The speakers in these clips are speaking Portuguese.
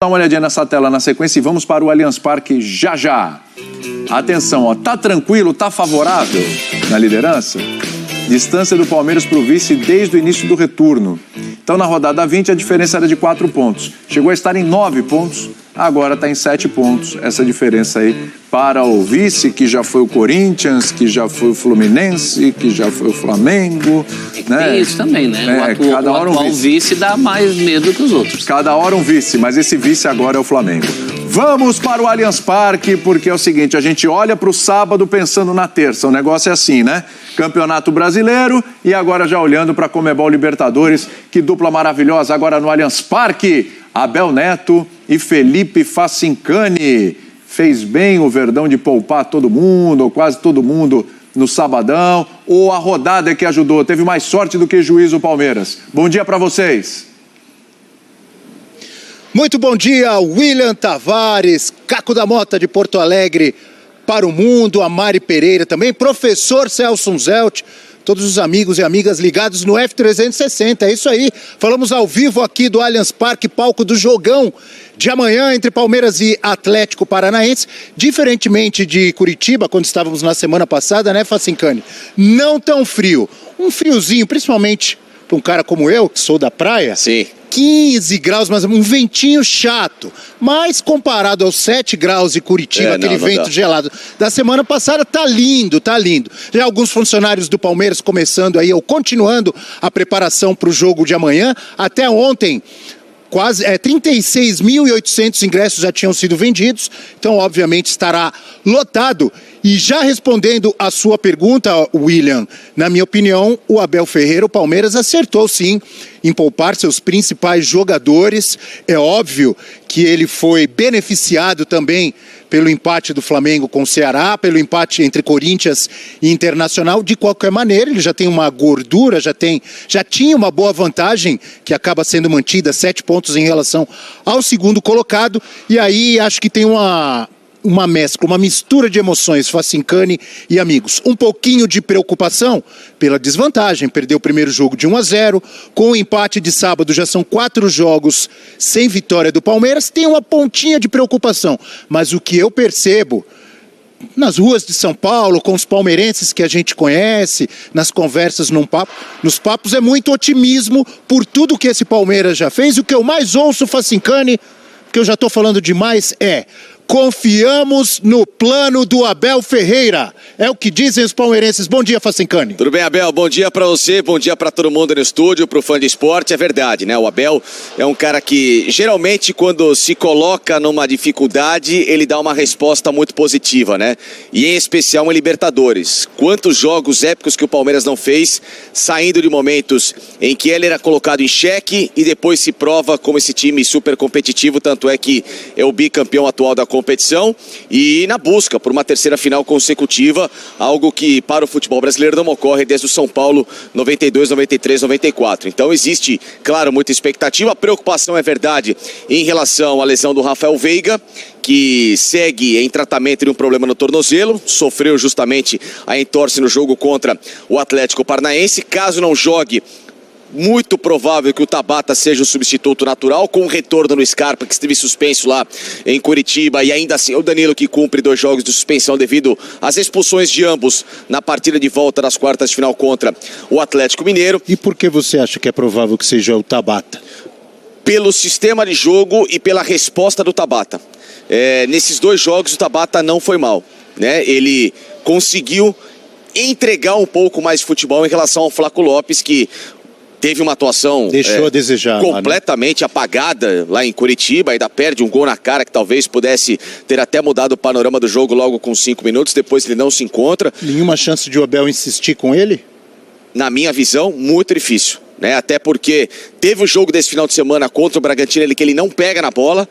Dá uma olhadinha nessa tela na sequência e vamos para o Allianz Parque já já. Atenção, ó, tá tranquilo, tá favorável na liderança? Distância do Palmeiras para o vice desde o início do retorno. Então, na rodada 20, a diferença era de 4 pontos. Chegou a estar em 9 pontos, agora está em 7 pontos. Essa diferença aí para o vice, que já foi o Corinthians, que já foi o Fluminense, que já foi o Flamengo. Né? Tem isso também, né? O atual vice dá mais medo que os outros. Cada hora um vice, mas esse vice agora é o Flamengo. Vamos para o Allianz Parque, porque é o seguinte, a gente olha para o sábado pensando na terça. O negócio é assim, né? Campeonato Brasileiro e agora já olhando para a Conmebol Libertadores. Que dupla maravilhosa agora no Allianz Parque. Abel Neto e Felipe Facincani. Fez bem o Verdão de poupar todo mundo, ou quase todo mundo, no sabadão. Ou a rodada que ajudou? Teve mais sorte do que juízo o Palmeiras. Bom dia para vocês. Muito bom dia, William Tavares, Caco da Mota de Porto Alegre para o mundo, a Mari Pereira também, professor Celso Zelt, todos os amigos e amigas ligados no F360, é isso aí. Falamos ao vivo aqui do Allianz Parque, palco do jogão de amanhã entre Palmeiras e Atlético Paranaense. Diferentemente de Curitiba, quando estávamos na semana passada, né, Facincani? Não tão frio, um friozinho, principalmente para um cara como eu, que sou da praia. Sim. 15 graus, mas um ventinho chato. Mas comparado aos 7 graus de Curitiba, aquele vento gelado da semana passada, tá lindo, tá lindo. Já alguns funcionários do Palmeiras começando aí, ou continuando a preparação para o jogo de amanhã. Até ontem, quase 36.800 ingressos já tinham sido vendidos, então obviamente estará lotado. E já respondendo a sua pergunta, William, na minha opinião, o Abel Ferreira, o Palmeiras, acertou sim em poupar seus principais jogadores. É óbvio que ele foi beneficiado também pelo empate do Flamengo com o Ceará, pelo empate entre Corinthians e Internacional. De qualquer maneira, ele já tem uma gordura, já tinha uma boa vantagem que acaba sendo mantida, 7 pontos em relação ao segundo colocado. E aí acho que tem uma mescla, uma mistura de emoções, Facincani e amigos. Um pouquinho de preocupação pela desvantagem, perdeu o primeiro jogo de 1-0, com o empate de sábado já são 4 jogos sem vitória do Palmeiras, tem uma pontinha de preocupação, mas o que eu percebo nas ruas de São Paulo, com os palmeirenses que a gente conhece, nas conversas, nos papos, é muito otimismo por tudo que esse Palmeiras já fez. E o que eu mais ouço, Facincani, que eu já estou falando demais, confiamos no plano do Abel Ferreira. É o que dizem os palmeirenses. Bom dia, Facincani. Tudo bem, Abel? Bom dia pra você, bom dia pra todo mundo no estúdio, pro fã de esporte. É verdade, né? O Abel é um cara que, geralmente, quando se coloca numa dificuldade, ele dá uma resposta muito positiva, né? E, em especial, em Libertadores. Quantos jogos épicos que o Palmeiras não fez, saindo de momentos em que ele era colocado em xeque e depois se prova como esse time super competitivo, tanto é que é o bicampeão atual da competição e na busca por uma terceira final consecutiva, algo que para o futebol brasileiro não ocorre desde o São Paulo 92, 93, 94. Então existe, claro, muita expectativa. A preocupação é verdade em relação à lesão do Rafael Veiga, que segue em tratamento de um problema no tornozelo, sofreu justamente a entorse no jogo contra o Atlético Paranaense. Caso não jogue, muito provável que o Tabata seja o substituto natural, com o retorno no Scarpa, que esteve suspenso lá em Curitiba, e ainda assim o Danilo, que cumpre 2 jogos de suspensão devido às expulsões de ambos na partida de volta das quartas de final contra o Atlético Mineiro. E por que você acha que é provável que seja o Tabata? Pelo sistema de jogo e pela resposta do Tabata. Nesses 2 jogos o Tabata não foi mal, né? Ele conseguiu entregar um pouco mais de futebol em relação ao Flaco Lopes, que teve uma atuação deixou a desejar, completamente apagada lá em Curitiba, ainda perde um gol na cara que talvez pudesse ter até mudado o panorama do jogo logo com 5 minutos, depois ele não se encontra. Nenhuma chance de o Abel insistir com ele? Na minha visão, muito difícil, né? Até porque teve o jogo desse final de semana contra o Bragantino, que ele não pega na bola.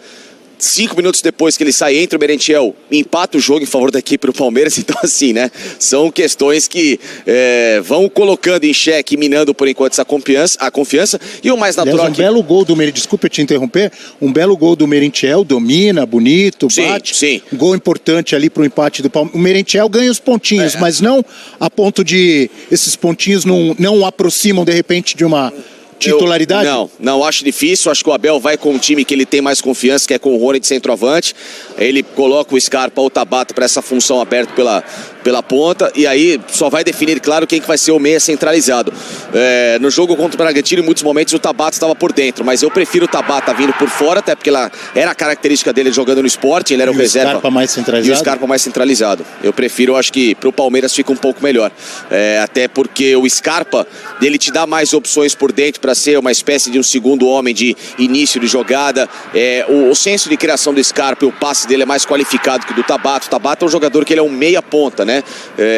5 minutos depois que ele sai, entra o Merentiel, empata o jogo em favor da equipe do Palmeiras. Então assim, né, são questões que vão colocando em xeque, minando por enquanto a confiança. E o mais natural belo gol do Merentiel, desculpa te interromper, um belo gol do Merentiel, domina, bonito, bate. Sim. Um gol importante ali pro empate do Palmeiras. O Merentiel ganha os pontinhos, mas não a ponto de esses pontinhos não aproximam de repente de uma titularidade? Não, acho difícil. Acho que o Abel vai com um time que ele tem mais confiança, que é com o Rony de centroavante. Ele coloca o Scarpa ou o Tabata para essa função aberta pela ponta, e aí só vai definir, claro, quem que vai ser o meia centralizado. No jogo contra o Bragantino, em muitos momentos o Tabata estava por dentro, mas eu prefiro o Tabata vindo por fora, até porque ela era a característica dele jogando no Sport, ele era o reserva. Scarpa mais centralizado? E o Scarpa mais centralizado. Eu prefiro, acho que pro Palmeiras fica um pouco melhor. Até porque o Scarpa, ele te dá mais opções por dentro para ser uma espécie de um segundo homem de início de jogada. O senso de criação do Scarpa e o passe dele é mais qualificado que o do Tabata. O Tabata é um jogador que ele é um meia ponta, né?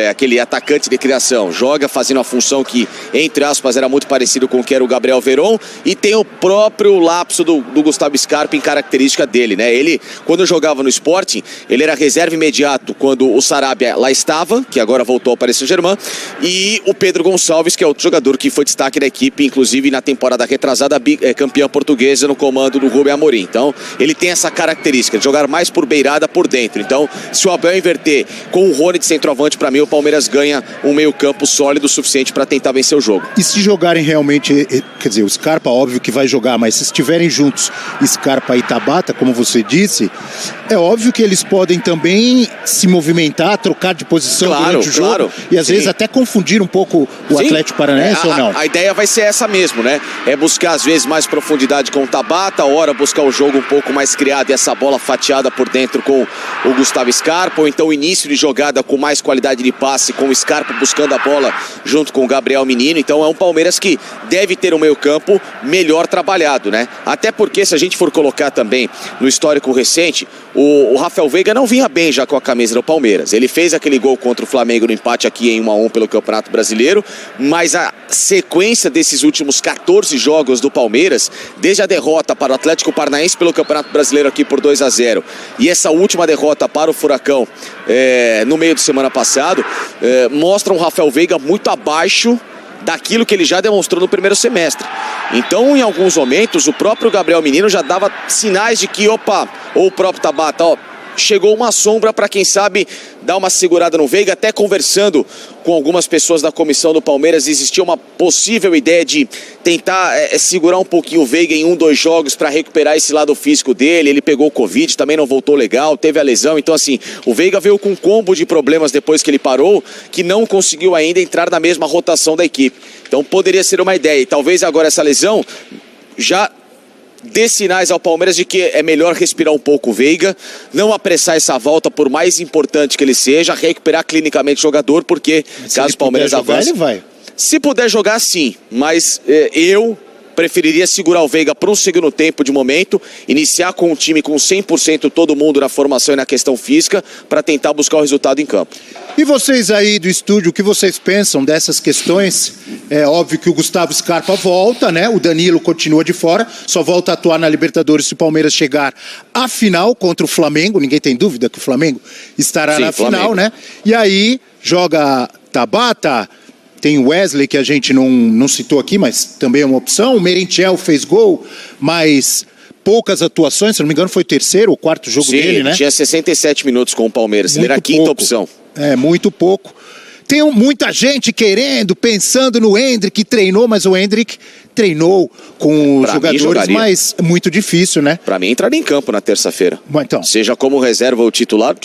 Aquele atacante de criação. Joga fazendo uma função que, entre aspas, era muito parecido com o que era o Gabriel Veron, e tem o próprio lapso do Gustavo Scarpa em característica dele, né? Ele, quando jogava no Sporting, ele era reserva imediato quando o Sarabia lá estava, que agora voltou ao Paris Saint-Germain, e o Pedro Gonçalves, que é outro jogador que foi destaque da equipe, inclusive na temporada retrasada, campeã portuguesa no comando do Rubem Amorim. Então, ele tem essa característica de jogar mais por beirada, por dentro. Então, se o Abel inverter com o Rony de centroavante, para mim o Palmeiras ganha um meio-campo sólido o suficiente para tentar vencer o jogo. E se jogarem realmente, quer dizer, o Scarpa óbvio que vai jogar, mas se estiverem juntos Scarpa e Tabata, como você disse, é óbvio que eles podem também se movimentar, trocar de posição durante o jogo, e às vezes até confundir um pouco o Atlético Paranaense, ou não? A ideia vai ser essa mesmo, né? É buscar às vezes mais profundidade com o Tabata, hora buscar o jogo um pouco mais criado e essa bola fatiada por dentro com o Gustavo Scarpa, ou então início de jogada com mais qualidade de passe, com o Scarpa buscando a bola junto com o Gabriel Menino. Então é um Palmeiras que deve ter um meio-campo melhor trabalhado, né? Até porque, se a gente for colocar também no histórico recente, o Rafael Veiga não vinha bem já com a camisa do Palmeiras. Ele fez aquele gol contra o Flamengo no empate aqui em 1-1 pelo Campeonato Brasileiro, mas a sequência desses últimos 14 jogos do Palmeiras, desde a derrota para o Atlético Paranaense pelo Campeonato Brasileiro aqui por 2-0, e essa última derrota para o Furacão no meio de semana passado, mostra um Rafael Veiga muito abaixo daquilo que ele já demonstrou no primeiro semestre. Então, em alguns momentos, o próprio Gabriel Menino já dava sinais de que, ou o próprio Tabata, chegou uma sombra para, quem sabe, dar uma segurada no Veiga. Até conversando com algumas pessoas da comissão do Palmeiras, existia uma possível ideia de tentar segurar um pouquinho o Veiga em 1-2 jogos para recuperar esse lado físico dele. Ele pegou o Covid, também não voltou legal, teve a lesão. Então, assim, o Veiga veio com um combo de problemas depois que ele parou, que não conseguiu ainda entrar na mesma rotação da equipe. Então, poderia ser uma ideia. E talvez agora essa lesão já dê sinais ao Palmeiras de que é melhor respirar um pouco o Veiga, não apressar essa volta, por mais importante que ele seja, recuperar clinicamente o jogador, porque caso o Palmeiras avance, ele vai. Se puder jogar, sim, mas eu preferiria segurar o Veiga para um segundo tempo de momento, iniciar com o time com 100% todo mundo na formação e na questão física, para tentar buscar o resultado em campo. E vocês aí do estúdio, o que vocês pensam dessas questões? É óbvio que o Gustavo Scarpa volta, né? O Danilo continua de fora, só volta a atuar na Libertadores se o Palmeiras chegar à final contra o Flamengo. Ninguém tem dúvida que o Flamengo estará na final, né? E aí joga Tabata, tem o Wesley, que a gente não citou aqui, mas também é uma opção. O Merentiel fez gol, mas poucas atuações, se não me engano foi o terceiro ou quarto jogo dele, né? Tinha 67 minutos com o Palmeiras, ele era a quinta opção. Muito pouco. Tem muita gente querendo, pensando no Endrick, que treinou, mas o Endrick treinou com os jogadores, mas é muito difícil, né? Pra mim, entrar em campo na terça-feira. Então, seja como reserva ou titular,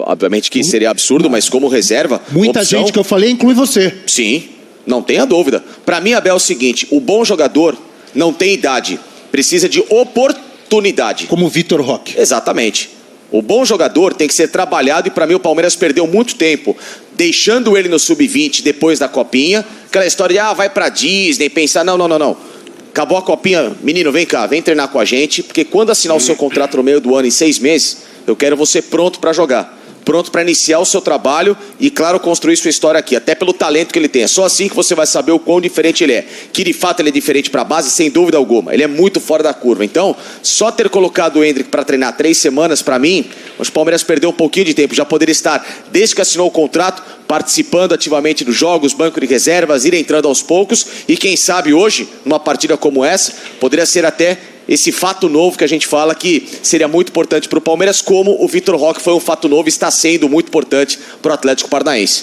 obviamente que seria absurdo, mas como reserva, muita opção, gente que eu falei inclui você. Sim, não tenha dúvida. Pra mim, Abel, é o seguinte, o bom jogador não tem idade, precisa de oportunidade. Como o Vitor Roque. Exatamente. O bom jogador tem que ser trabalhado, e para mim o Palmeiras perdeu muito tempo deixando ele no sub-20 depois da Copinha. Aquela história de, vai pra Disney, pensar, não. Acabou a Copinha, menino, vem cá, vem treinar com a gente, porque quando assinar o seu contrato no meio do ano, em 6 meses, eu quero você pronto para jogar. Pronto para iniciar o seu trabalho e, claro, construir sua história aqui, até pelo talento que ele tem. É só assim que você vai saber o quão diferente ele é. Que, de fato, ele é diferente para a base, sem dúvida alguma. Ele é muito fora da curva. Então, só ter colocado o Endrick para treinar 3 semanas, para mim, o Palmeiras perdeu um pouquinho de tempo. Já poderia estar, desde que assinou o contrato, participando ativamente dos jogos, banco de reservas, ir entrando aos poucos. E, quem sabe, hoje, numa partida como essa, poderia ser até esse fato novo que a gente fala que seria muito importante para o Palmeiras, como o Vitor Roque foi um fato novo e está sendo muito importante para o Atlético Paranaense.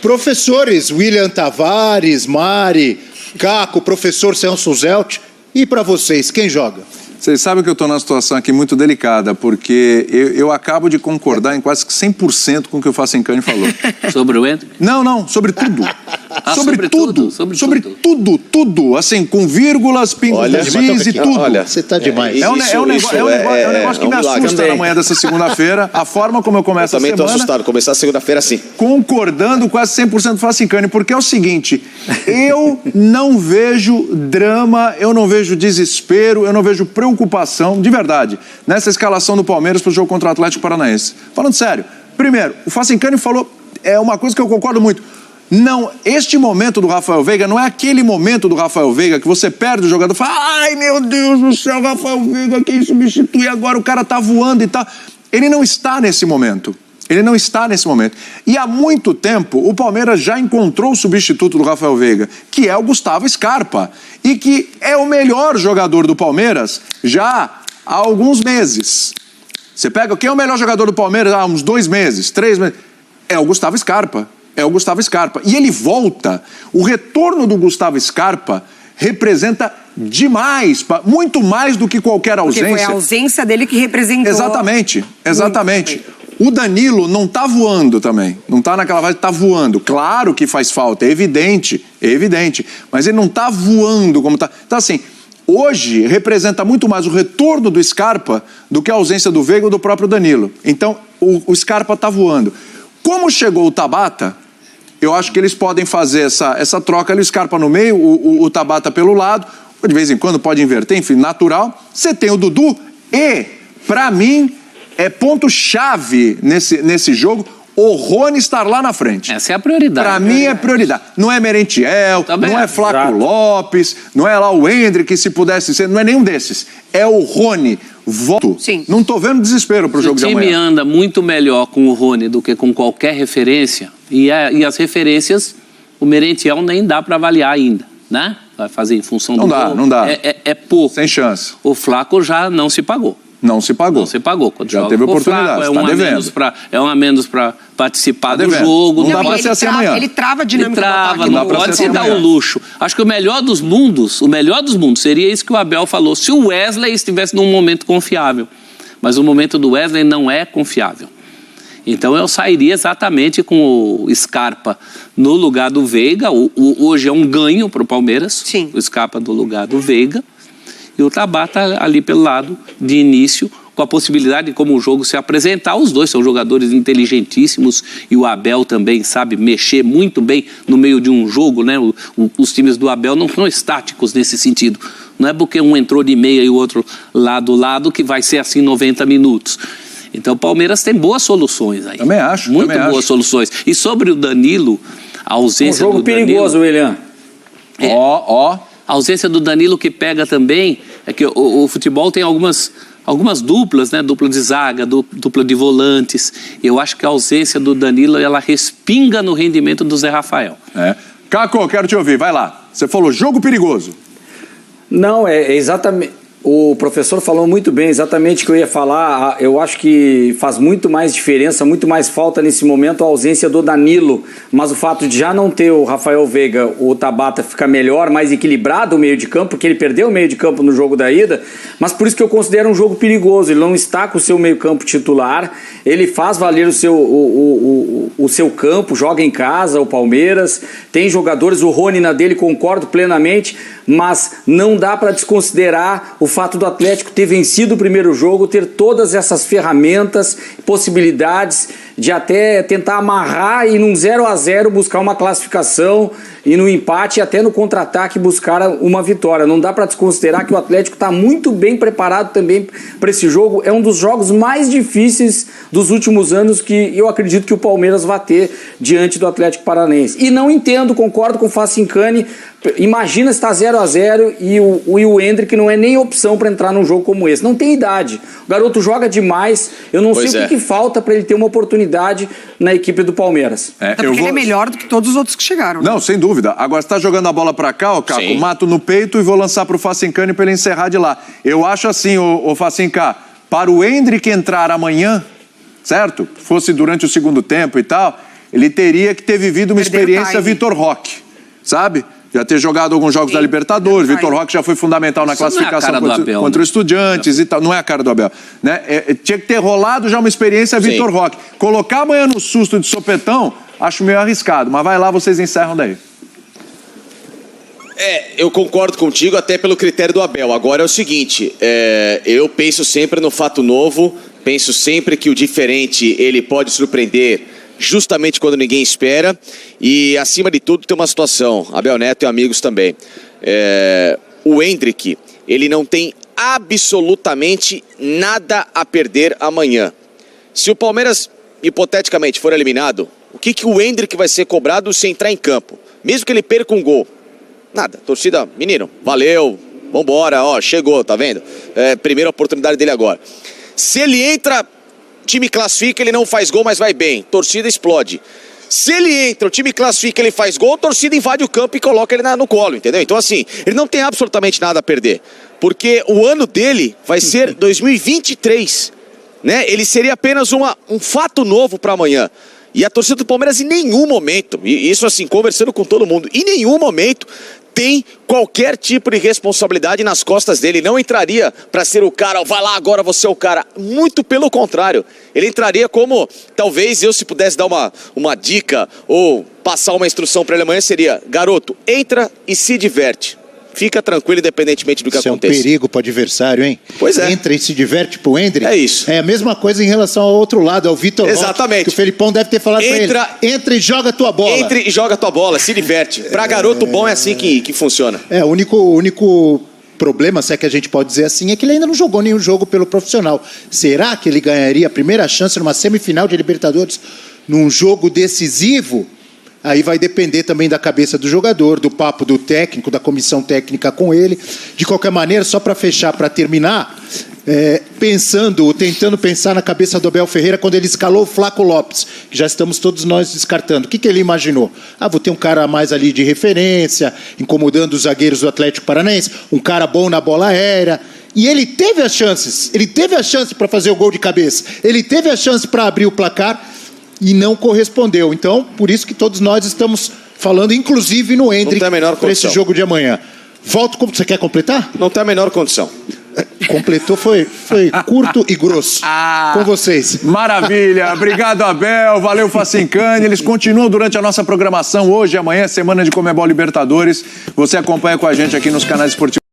Professores William Tavares, Mari, Caco, professor Celso Zelt. E para vocês, quem joga? Vocês sabem que eu estou numa situação aqui muito delicada, porque eu acabo de concordar em quase 100% com o que o Facincani falou. Sobre o Ender? Não, sobre tudo. Sobre tudo? Sobre tudo. Assim, com vírgulas, pingos e tudo. Olha, você tá demais. É um negócio que me assusta na manhã dessa segunda-feira, a forma como eu começo a semana. Eu também estou assustado, começar a segunda-feira assim. Concordando quase 100% com o Facincani, porque é o seguinte, eu não vejo drama, eu não vejo desespero, eu não vejo preocupação, de verdade, nessa escalação do Palmeiras para o jogo contra o Atlético Paranaense. Falando sério, primeiro, o Facincani falou, é uma coisa que eu concordo muito, não, este momento do Rafael Veiga não é aquele momento do Rafael Veiga que você perde o jogador e fala, ai meu Deus do céu, Rafael Veiga, quem substitui agora, o cara tá voando e tal. Ele não está nesse momento. Ele não está nesse momento. E há muito tempo o Palmeiras já encontrou o substituto do Rafael Veiga, que é o Gustavo Scarpa, e que é o melhor jogador do Palmeiras já há alguns meses. Você pega, quem é o melhor jogador do Palmeiras há uns 2 meses, 3 meses? É o Gustavo Scarpa. É o Gustavo Scarpa. E ele volta. O retorno do Gustavo Scarpa representa demais, muito mais do que qualquer ausência. Porque foi a ausência dele que representou... Exatamente. O Danilo não tá voando também. Não tá naquela fase, tá voando. Claro que faz falta, é evidente. Mas ele não tá voando como tá. Então, assim, hoje representa muito mais o retorno do Scarpa do que a ausência do Veiga ou do próprio Danilo. Então, o Scarpa tá voando. Como chegou o Tabata, eu acho que eles podem fazer essa troca ali, o Scarpa no meio, o Tabata pelo lado, de vez em quando pode inverter, enfim, natural. Você tem o Dudu e, pra mim, é ponto-chave nesse jogo, o Rony estar lá na frente. Essa é a prioridade. Pra mim é prioridade. Não é Merentiel, não é Flaco Lopes, não é lá o Hendrick, se pudesse ser, não é nenhum desses. É o Rony. Voto. Sim. Não tô vendo desespero pro jogo de amanhã. O time anda muito melhor com o Rony do que com qualquer referência. E as referências, o Merentiel nem dá para avaliar ainda, né? Vai fazer em função do gol. Não dá. É pouco. Sem chance. O Flaco já não se pagou. Não se pagou. Quando já teve oportunidade, está devendo. É um a menos para participar do jogo. Não dá para ser assim amanhã. Ele trava a dinâmica do ataque. Não pode se dar o luxo. Acho que o melhor dos mundos seria isso que o Abel falou, se o Wesley estivesse num momento confiável. Mas o momento do Wesley não é confiável. Então eu sairia exatamente com o Scarpa no lugar do Veiga. Hoje é um ganho para o Palmeiras. Sim. O Scarpa no lugar do Veiga. E o Tabata ali pelo lado, de início, com a possibilidade de como o jogo se apresentar. Os dois são jogadores inteligentíssimos e o Abel também sabe mexer muito bem no meio de um jogo, né? Os times do Abel não são estáticos nesse sentido. Não é porque um entrou de meia e o outro lado a lado que vai ser assim 90 minutos. Então o Palmeiras tem boas soluções aí. Também acho. Muito boas soluções. E sobre o Danilo, a ausência do Danilo... Um jogo perigoso, William. A ausência do Danilo que pega também é que o futebol tem algumas duplas, né? Dupla de zaga, dupla de volantes. Eu acho que a ausência do Danilo, ela respinga no rendimento do Zé Rafael. Caco, quero te ouvir, vai lá. Você falou jogo perigoso. Não, é exatamente... O professor falou muito bem, exatamente o que eu ia falar. Eu acho que faz muito mais diferença, muito mais falta nesse momento a ausência do Danilo. Mas o fato de já não ter o Rafael Veiga, o Tabata fica melhor, mais equilibrado o meio de campo, porque ele perdeu o meio de campo no jogo da ida. Mas por isso que eu considero um jogo perigoso. Ele não está com o seu meio campo titular, ele faz valer o seu campo, joga em casa, o Palmeiras. Tem jogadores, o Rony na dele, concordo plenamente, mas não dá para desconsiderar o fato do Atlético ter vencido o primeiro jogo, ter todas essas ferramentas, possibilidades de até tentar amarrar e num 0-0 buscar uma classificação e no empate e até no contra-ataque buscar uma vitória. Não dá para desconsiderar que o Atlético está muito bem preparado também para esse jogo. É um dos jogos mais difíceis dos últimos anos que eu acredito que o Palmeiras vai ter diante do Atlético Paranaense. E não entendo, concordo com o Facincani. Imagina estar 0-0 e o Hendrick não é nem opção para entrar num jogo como esse. Não tem idade. O garoto joga demais. Eu não sei o que falta para ele ter uma oportunidade na equipe do Palmeiras. Até porque ele é melhor do que todos os outros que chegaram. Né? Não, sem dúvida. Agora, você está jogando a bola para cá, ó, Caco, mato no peito e vou lançar para o Facincani para ele encerrar de lá. Eu acho assim, o Facinca, para o Hendrick entrar amanhã, certo? Fosse durante o segundo tempo e tal, ele teria que ter vivido uma experiência Vitor Roque, sabe? Já ter jogado alguns jogos da Libertadores. Vitor Roque já foi fundamental na classificação contra o Estudiantes e tal. Não é a cara do Abel. Né? Tinha que ter rolado já uma experiência Vitor Roque. Colocar amanhã no susto de sopetão, acho meio arriscado. Mas vai lá, vocês encerram daí. Eu concordo contigo até pelo critério do Abel. Agora é o seguinte, eu penso sempre no fato novo, penso sempre que o diferente ele pode surpreender justamente quando ninguém espera e acima de tudo tem uma situação, Abel Neto e amigos também. O Endrick, ele não tem absolutamente nada a perder amanhã. Se o Palmeiras hipoteticamente for eliminado, o que o Endrick vai ser cobrado se entrar em campo? Mesmo que ele perca um gol. Nada, torcida, menino, valeu, vambora, ó, chegou, tá vendo? Primeira oportunidade dele agora. Se ele entra, time classifica, ele não faz gol, mas vai bem, torcida explode. Se ele entra, o time classifica, ele faz gol, a torcida invade o campo e coloca ele no colo, entendeu? Então assim, ele não tem absolutamente nada a perder, porque o ano dele vai ser 2023, né? Ele seria apenas um fato novo para amanhã. E a torcida do Palmeiras em nenhum momento, e isso assim, conversando com todo mundo, em nenhum momento tem qualquer tipo de responsabilidade nas costas dele. Não entraria para ser o cara, vai lá agora você é o cara. Muito pelo contrário. Ele entraria como, talvez eu se pudesse dar uma dica ou passar uma instrução para ele amanhã seria, garoto, entra e se diverte. Fica tranquilo, independentemente do que aconteça. Isso é um perigo para o adversário, hein? Pois é. Entra e se diverte pro Endrick. É isso. É a mesma coisa em relação ao outro lado, ao Vitor Roque. Exatamente. Que o Felipão deve ter falado para ele. Entra e joga a tua bola. Entra e joga a tua bola, se diverte. Para garoto bom é assim que funciona. O único problema, se é que a gente pode dizer assim, é que ele ainda não jogou nenhum jogo pelo profissional. Será que ele ganharia a primeira chance numa semifinal de Libertadores num jogo decisivo? Aí vai depender também da cabeça do jogador, do papo do técnico, da comissão técnica com ele. De qualquer maneira, só para fechar, para terminar, tentando pensar na cabeça do Abel Ferreira quando ele escalou o Flaco Lopes, que já estamos todos nós descartando. O que ele imaginou? Vou ter um cara a mais ali de referência, incomodando os zagueiros do Atlético Paranaense, um cara bom na bola aérea. E ele teve as chances, para fazer o gol de cabeça, ele teve a chance para abrir o placar, e não correspondeu. Então, por isso que todos nós estamos falando, inclusive no Endrick, para esse jogo de amanhã. Você quer completar? Não tem a menor condição. Completou, foi curto e grosso. Com vocês. Maravilha. Obrigado, Abel. Valeu, Facincani. Eles continuam durante a nossa programação hoje, amanhã, semana de Conmebol Libertadores. Você acompanha com a gente aqui nos canais esportivos.